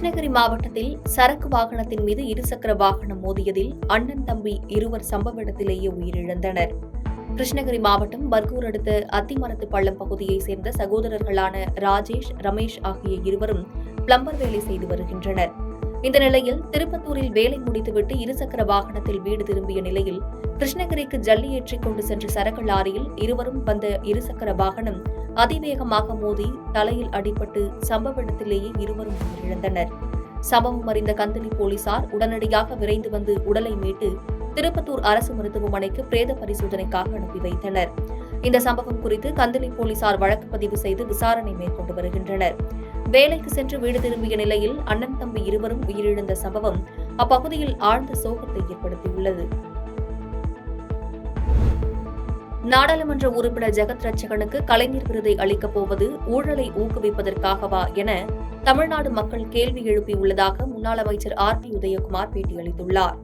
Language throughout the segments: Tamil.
கிருஷ்ணகிரி மாவட்டத்தில் சரக்கு வாகனத்தின் மீது இருசக்கர வாகனம் மோதியதில் அண்ணன் தம்பி இருவர் சம்பவ இடத்திலேயே உயிரிழந்தனர். கிருஷ்ணகிரி மாவட்டம் பர்கூர் அடுத்த அத்திமரத்து பள்ளம் பகுதியைச் சேர்ந்த சகோதரர்களான ராஜேஷ், ரமேஷ் ஆகிய இருவரும் பிளம்பர் வேலை செய்து வருகின்றனர். இந்த நிலையில் திருப்பத்தூரில் வேலை முடித்துவிட்டு இருசக்கர வாகனத்தில் வீடு திரும்பிய நிலையில் கிருஷ்ணகிரிக்கு ஜல்லி ஏற்றிக் கொண்டு சென்ற சரக்கு லாரியில் இருவரும் வந்த இருசக்கர வாகனம் அதிவேகமாக மோதி தலையில் அடிபட்டு சம்பவ இடத்திலேயே இருவரும் உயிரிழந்தனர். சம்பவம் அறிந்த கந்தளி போலீசார் உடனடியாக விரைந்து வந்து உடலை மீட்டு திருப்பத்தூர் அரசு மருத்துவமனைக்கு பிரேத பரிசோதனைக்காக அனுப்பி வைத்தனர். இந்த சம்பவம் குறித்து கந்தளி போலீசார் வழக்கு பதிவு செய்து விசாரணை மேற்கொண்டு வருகின்றனர். வேலைக்கு சென்று வீடு திரும்பிய நிலையில் அண்ணன் தம்பி இருவரும் உயிரிழந்த சம்பவம் அப்பகுதியில் ஆழ்ந்த சோகத்தை ஏற்படுத்தியுள்ளது. நாடாளுமன்ற உறுப்பினர் ஜெகத் ரட்சகனுக்கு கலைஞர் விருதை அளிக்கப் போவது ஊழலை ஊக்குவிப்பதற்காகவா என தமிழ்நாடு மக்கள் கேள்வி எழுப்பியுள்ளதாக முன்னாள் அமைச்சர் RP உதயகுமார் பேட்டியளித்துள்ளார்.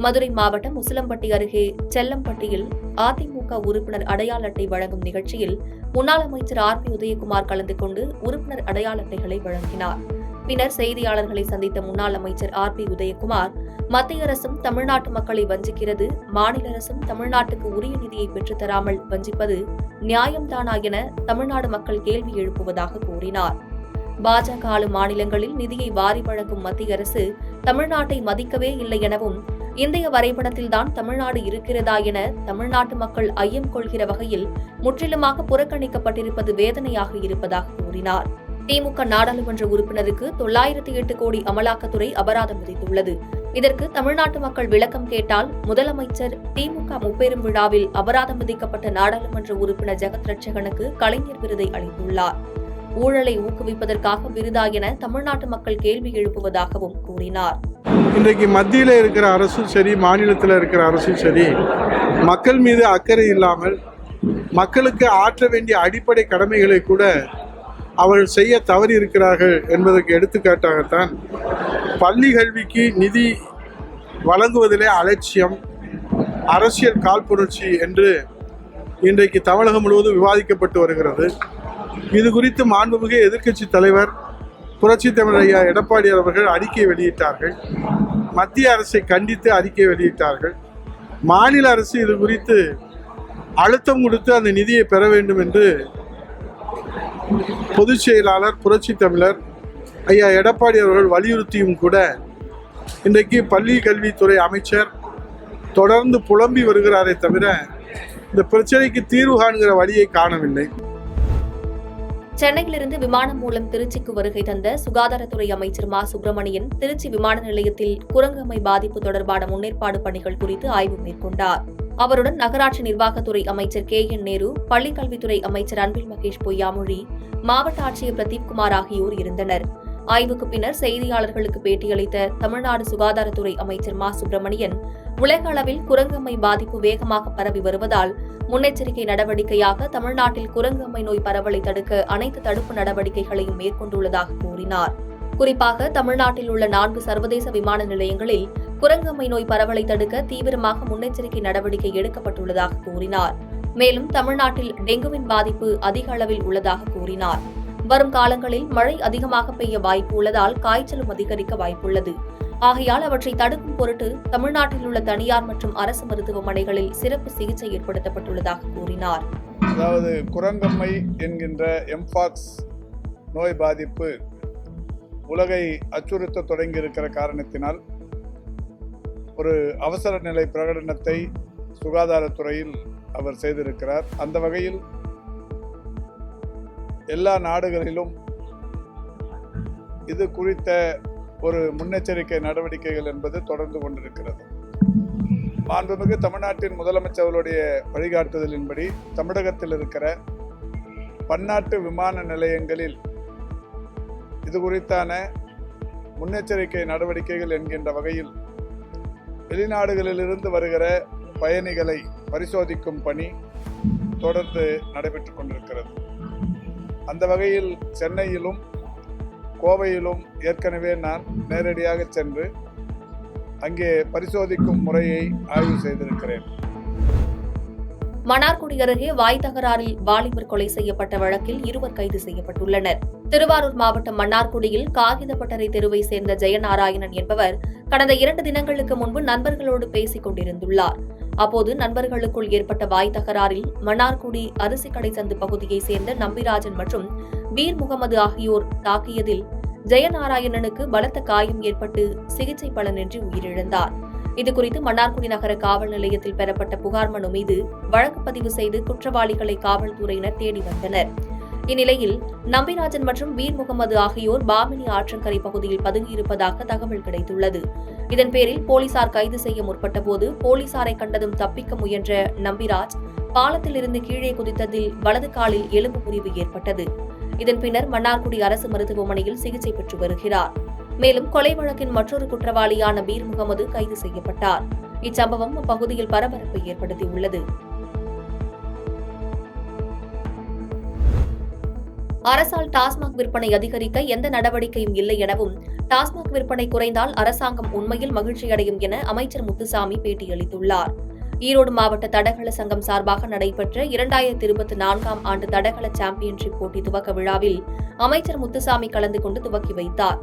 மதுரை மாவட்டம் உசிலம்பட்டி அருகே செல்லம்பட்டியில் அதிமுக உறுப்பினர் அடையாள அட்டை வழங்கும் நிகழ்ச்சியில் முன்னாள் அமைச்சர் RP உதயகுமார் கலந்து கொண்டு உறுப்பினர் அடையாள அட்டைகளை வழங்கினார். பின்னர் செய்தியாளர்களை சந்தித்த முன்னாள் அமைச்சர் RP உதயகுமார், மத்திய அரசும் தமிழ்நாட்டு மக்களை வஞ்சிக்கிறது, மாநில அரசும் தமிழ்நாட்டுக்கு உரிய நிதியை பெற்றுத்தராமல் வஞ்சிப்பது நியாயம்தானா என தமிழ்நாடு மக்கள் கேள்வி எழுப்புவதாக கூறினார். பாஜக ஆளும் மாநிலங்களில் நிதியை வாரி வழங்கும் மத்திய அரசு தமிழ்நாட்டை மதிக்கவே இல்லை எனவும், இந்திய வரைபடத்தில்தான் தமிழ்நாடு இருக்கிறதா என தமிழ்நாட்டு மக்கள் ஐயம் கொள்கிற வகையில் முற்றிலுமாக புறக்கணிக்கப்பட்டிருப்பது வேதனையாக இருப்பதாக கூறினார். திமுக நாடாளுமன்ற உறுப்பினருக்கு 908 கோடி அமலாக்கத்துறை அபராதம் விதித்துள்ளது. இதற்கு தமிழ்நாட்டு மக்கள் விளக்கம் கேட்டால், முதலமைச்சர் திமுக முப்பெரும் விழாவில் அபராதம் விதிக்கப்பட்ட நாடாளுமன்ற உறுப்பினர் ஜெகத் ரட்சகனுக்கு கலைஞர் விருதை அளித்துள்ளார். ஊழலை ஊக்குவிப்பதற்காக விருதா என தமிழ்நாட்டு மக்கள் கேள்வி எழுப்புவதாகவும் கூறினார். இன்றைக்கு மத்தியில் இருக்கிற அரசும் சரி, மாநிலத்தில் இருக்கிற அரசும் சரி, மக்கள் மீது அக்கறை இல்லாமல் மக்களுக்கு ஆற்ற வேண்டிய அடிப்படை கடமைகளை கூட அவர்கள் செய்ய தவறி இருக்கிறார்கள் என்பதற்கு எடுத்துக்காட்டாகத்தான் பள்ளி கல்விக்கு நிதி வழங்குவதிலே அலட்சியம், அரசியல் காழ்ப்புணர்ச்சி என்று இன்றைக்கு தமிழகம் முழுவதும் விவாதிக்கப்பட்டு வருகிறது. இது குறித்து மாண்புமிகு எதிர்க்கட்சி தலைவர் புரட்சித் தமிழர் ஐயா எடப்பாடியார் அவர்கள் அறிக்கை வெளியிட்டார்கள். மத்திய அரசை கண்டித்து அறிக்கை வெளியிட்டார்கள். மாநில அரசு இது குறித்து அழுத்தம் கொடுத்து அந்த நிதியை பெற வேண்டும் என்று பொதுச் செயலாளர் புரட்சித் தமிழர் ஐயா எடப்பாடி அவர்கள் வலியுறுத்தியும் கூட இன்றைக்கு பள்ளி கல்வித்துறை அமைச்சர் தொடர்ந்து புலம்பி வருகிறாரே தவிர இந்த பிரச்சனைக்கு தீர்வு காண்கிற வழியை காணவில்லை. சென்னையிலிருந்து விமானம் மூலம் திருச்சிக்கு வருகை தந்த சுகாதாரத்துறை அமைச்சர் மா சுப்பிரமணியன் திருச்சி விமான நிலையத்தில் குரங்கம்மை பாதிப்பு தொடர்பான முன்னேற்பாடு பணிகள் குறித்து ஆய்வு மேற்கொண்டார். அவருடன் நகராட்சி நிர்வாகத்துறை அமைச்சர் KN நேரு, பள்ளிக்கல்வித்துறை அமைச்சர் அன்பில் மகேஷ் பொய்யாமொழி, மாவட்ட ஆட்சியர் பிரதீப்குமார் ஆகியோர் இருந்தனர். ஆய்வுக்கு பின்னர் செய்தியாளர்களுக்கு பேட்டியளித்த தமிழ்நாடு சுகாதாரத்துறை அமைச்சர் மா சுப்பிரமணியன், உலக அளவில் குரங்கம்மை பாதிப்பு வேகமாக பரவி வருவதால் முன்னெச்சரிக்கை நடவடிக்கையாக தமிழ்நாட்டில் குரங்கம்மை நோய் பரவலை தடுக்க அனைத்து தடுப்பு நடவடிக்கைகளையும் மேற்கொண்டுள்ளதாக கூறினார். குறிப்பாக தமிழ்நாட்டில் உள்ள 4 சர்வதேச விமான நிலையங்களில் குரங்கம்மை நோய் பரவலை தடுக்க தீவிரமாக முன்னெச்சரிக்கை நடவடிக்கை எடுக்கப்பட்டுள்ளதாக கூறினார். மேலும் தமிழ்நாட்டில் டெங்குவின் பாதிப்பு அதிக அளவில் உள்ளதாக கூறினார். வரும் காலங்களில் மழை அதிகமாக பெய்ய வாய்ப்பு உள்ளதால் காய்ச்சலும் அதிகரிக்க வாய்ப்புள்ளது. ஆகையால் அவற்றை தடுக்கும் பொருட்டு தமிழ்நாட்டில் உள்ள தனியார் மற்றும் அரசு மருத்துவமனைகளில் சிறப்பு சிகிச்சை ஏற்படுத்தப்பட்டுள்ளதாக கூறினார். அதாவது குரங்கம்மை என்கின்ற எம்பாக்ஸ் நோய் பாதிப்பு உலகை அச்சுறுத்த தொடங்கி இருக்கிற காரணத்தினால் ஒரு அவசர நிலை பிரகடனத்தை சுகாதாரத்துறையில் அவர் செய்திருக்கிறார். அந்த வகையில் எல்லா நாடுகளிலும் இது குறித்த ஒரு முன்னெச்சரிக்கை நடவடிக்கைகள் என்பது தொடர்ந்து கொண்டிருக்கிறது. மாண்புமிகு தமிழ்நாட்டின் முதலமைச்சர்களுடைய வழிகாட்டுதலின்படி தமிழகத்தில் இருக்கிற பன்னாட்டு விமான நிலையங்களில் இது குறித்தான முன்னெச்சரிக்கை நடவடிக்கைகள் என்கின்ற வகையில் வெளிநாடுகளிலிருந்து வருகிற பயணிகளை பரிசோதிக்கும் பணி தொடர்ந்து நடைபெற்றுக் கொண்டிருக்கிறது. அந்த வகையில் சென்னையிலும் கோவையிலும் ஏற்கனவே நான் நேரடியாக சென்று அங்கே பரிசோதிக்கும் முறையை ஆய்வு செய்திருக்கிறேன். மன்னார்குடி அருகே வாய் தகராறில் வாலிபர் கொலை செய்யப்பட்ட வழக்கில் 2 கைது செய்யப்பட்டுள்ளனர். திருவாரூர் மாவட்டம் மன்னார்குடியில் காகிதப்பட்டறை தெருவை சேர்ந்த ஜெயநாராயணன் என்பவர் கடந்த 2 தினங்களுக்கு முன்பு நண்பர்களோடு பேசிக் கொண்டிருந்துள்ளார். அப்போது நண்பர்களுக்குள் ஏற்பட்ட வாய் தகராறில் மன்னார்குடி அரிசிக்கடை சந்து பகுதியைச் சேர்ந்த நம்பிராஜன் மற்றும் வீர் முகமது ஆகியோர் தாக்கியதில் ஜெயநாராயணனுக்கு பலத்த காயம் ஏற்பட்டு சிகிச்சை பலனின்றி உயிரிழந்தார். இதுகுறித்து மன்னார்குடி நகர காவல் நிலையத்தில் பெறப்பட்ட புகார் மனு மீது வழக்கு பதிவு செய்து குற்றவாளிகளை காவல்துறையினர் தேடி வந்தனர். இந்நிலையில் நம்பிராஜன் மற்றும் வீர் முகமது ஆகியோர் பாமினி ஆற்றங்கரை பகுதியில் பதுங்கியிருப்பதாக தகவல் கிடைத்துள்ளது. இதன் பேரில் போலீசார் கைது செய்ய முற்பட்டபோது போலீசாரை கண்டதும் தப்பிக்க முயன்ற நம்பிராஜ் பாலத்திலிருந்து கீழே குதித்ததில் வலது காலில் எலும்பு முறிவு ஏற்பட்டது. இதன் பின்னர் மன்னார்குடி அரசு மருத்துவமனையில் சிகிச்சை பெற்று வருகிறார். மேலும் கொலை வழக்கின் மற்றொரு குற்றவாளியான வீர் முகமது கைது செய்யப்பட்டார். இச்சம்பவம் அப்பகுதியில் பரபரப்பை ஏற்படுத்தியுள்ளது. அரசால் டாஸ்மாக் விற்பனை அதிகரிக்க எந்த நடவடிக்கையும் இல்லை எனவும், டாஸ்மாக் விற்பனை குறைந்தால் அரசாங்கம் உண்மையில் மகிழ்ச்சியடையும் என அமைச்சர் முத்துசாமி பேட்டியளித்துள்ளார். ஈரோடு மாவட்ட தடகள சங்கம் சார்பாக நடைபெற்ற 2024ஆம் ஆண்டு தடகள சாம்பியன்ஷிப் போட்டி துவக்க விழாவில் அமைச்சர் முத்துசாமி கலந்து கொண்டு துவக்கி வைத்தார்.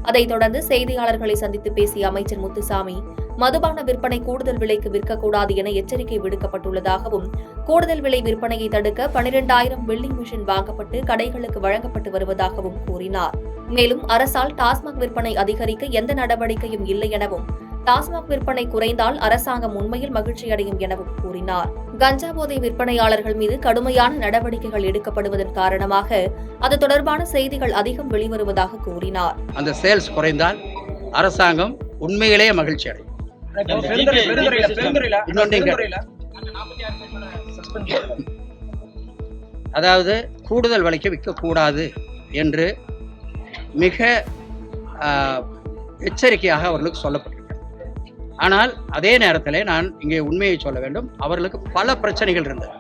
அதைத் தொடர்ந்து செய்தியாளர்களை சந்தித்து பேசிய அமைச்சர் முத்துசாமி, மதுபான விற்பனை கூடுதல் விலைக்கு விற்கக்கூடாது என எச்சரிக்கை விடுக்கப்பட்டுள்ளதாகவும், கூடுதல் விலை விற்பனையை தடுக்க 12,000 வெல்டிங் மிஷின் வாங்கப்பட்டு கடைகளுக்கு வழங்கப்பட்டு வருவதாகவும் கூறினார். மேலும் அரசால் டாஸ்மாக் விற்பனை அதிகரிக்க எந்த நடவடிக்கையும் இல்லை எனவும், டாஸ்மாக் விற்பனை குறைந்தால் அரசாங்கம் உண்மையில் மகிழ்ச்சியடையும் எனவும் கூறினார். கஞ்சா போதை விற்பனையாளர்கள் மீது கடுமையான நடவடிக்கைகள் எடுக்கப்படுவதன் காரணமாக அது தொடர்பான செய்திகள் அதிகம் வெளிவருவதாக கூறினார். அந்த சேல்ஸ் குறைந்தால் அரசாங்கம் உண்மையிலேயே மகிழ்ச்சி அடையும். அதாவது கூடுதல் விலைக்கு விற்கக்கூடாது என்று மிக எச்சரிக்கையாக அவர்களுக்கு சொல்லப்பட்டிருக்கிறது. ஆனால் அதே நேரத்தில் நான் இங்கே உண்மையை சொல்ல வேண்டும், அவர்களுக்கு பல பிரச்சனைகள் இருந்தது.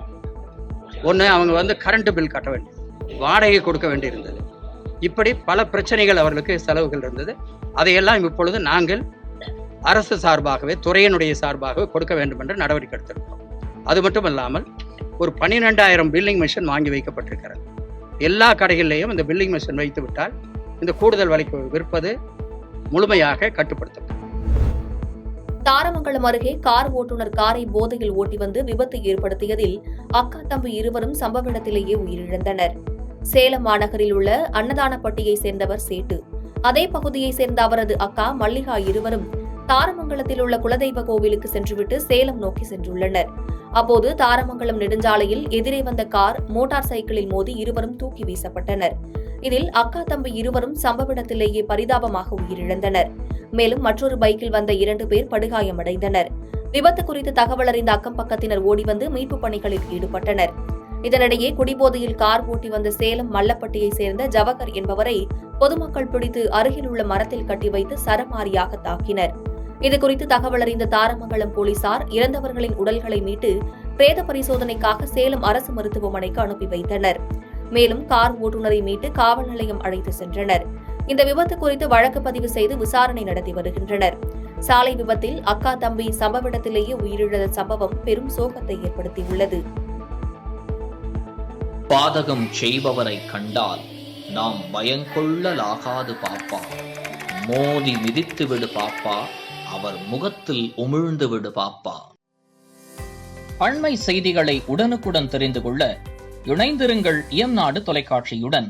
ஒன்று, அவங்க கரண்ட் பில் கட்ட வேண்டியது, வாடகை கொடுக்க வேண்டியிருந்தது, இப்படி பல பிரச்சனைகள் அவர்களுக்கு செலவுகள் இருந்தது. அதையெல்லாம் இப்பொழுது நாங்கள் அரசு சார்பாகவே, துறையினுடைய சார்பாகவே கொடுக்க வேண்டும் என்று நடவடிக்கை எடுத்திருக்கிறோம். அது மட்டும் இல்லாமல் ஒரு 12,000 பில்லிங் மிஷின் வாங்கி வைக்கப்பட்டிருக்கிறது. எல்லா கடைகளிலேயும் இந்த பில்லிங் மிஷின் வைத்து விட்டால் இந்த கூடுதல் விலைக்கு விற்பது முழுமையாக கட்டுப்படுத்தப்படும். தாரமங்கலம் அருகே கார் ஓட்டுநர் காரை போதையில் ஓட்டி வந்து விபத்து ஏற்படுத்தியதில் அக்கா தம்பி இருவரும் சம்பவ இடத்திலேயே உயிரிழந்தனர். சேலம் மாநகரில் உள்ள அன்னதானப்பட்டியை சேர்ந்தவர் சேட்டு, அதே பகுதியை சேர்ந்த அவரது அக்கா மல்லிகா இருவரும் தாரமங்கலத்தில் உள்ள குலதெய்வ கோவிலுக்கு சென்றுவிட்டு சேலம் நோக்கி சென்றுள்ளனர். அப்போது தாரமங்கலம் நெடுஞ்சாலையில் எதிரே வந்த கார் மோட்டார் சைக்கிளில் மோதி இருவரும் தூக்கி வீசப்பட்டனர். இதில் அக்கா தம்பி இருவரும் சம்பவ இடத்திலேயே பரிதாபமாக உயிரிழந்தனர். மேலும் மற்றொரு பைக்கில் வந்த 2 பேர் படுகாயமடைந்தனர். விபத்து குறித்து தகவல் அறிந்த அக்கம் பக்கத்தினர் ஓடி வந்து மீட்புப் பணிகளில் ஈடுபட்டனர். இதனிடையே குடிபோதையில் கார் ஓட்டி வந்த சேலம் மல்லப்பட்டியை சேர்ந்த ஜவஹர் என்பவரை பொதுமக்கள் பிடித்து அருகில் உள்ள மரத்தில் கட்டி வைத்து சரமாரியாக தாக்கினர். இதுகுறித்து தகவல் அறிந்த தாரமங்கலம் போலீசார் இறந்தவர்களின் உடல்களை மீட்டு பிரேத பரிசோதனைக்காக சேலம் அரசு மருத்துவமனைக்கு அனுப்பி வைத்தனர். மேலும் கார் ஓட்டுநரை மீட்டு காவல் நிலையம் அழைத்து சென்றனர். இந்த விபத்து குறித்து வழக்கு பதிவு செய்து விசாரணை நடத்தி வருகின்றனர். சாலை விபத்தில் அக்கா தம்பி சம்பவ இடத்திலேயே உயிரிழந்த சம்பவம் பெரும் சோகத்தை ஏற்படுத்தியுள்ளது. பாதகம் செய்பவரை கண்டால் நாம் பயங்கொள்ளலாகாது பாப்பா, மோதி மிதித்து விடு பாப்பா, அவர் முகத்தில் உமிழ்ந்து விடு பாப்பா. அண்மை செய்திகளை உடனுக்குடன் தெரிந்து கொள்ள இணைந்திருங்கள் இயம்நாடு தொலைக்காட்சியுடன்.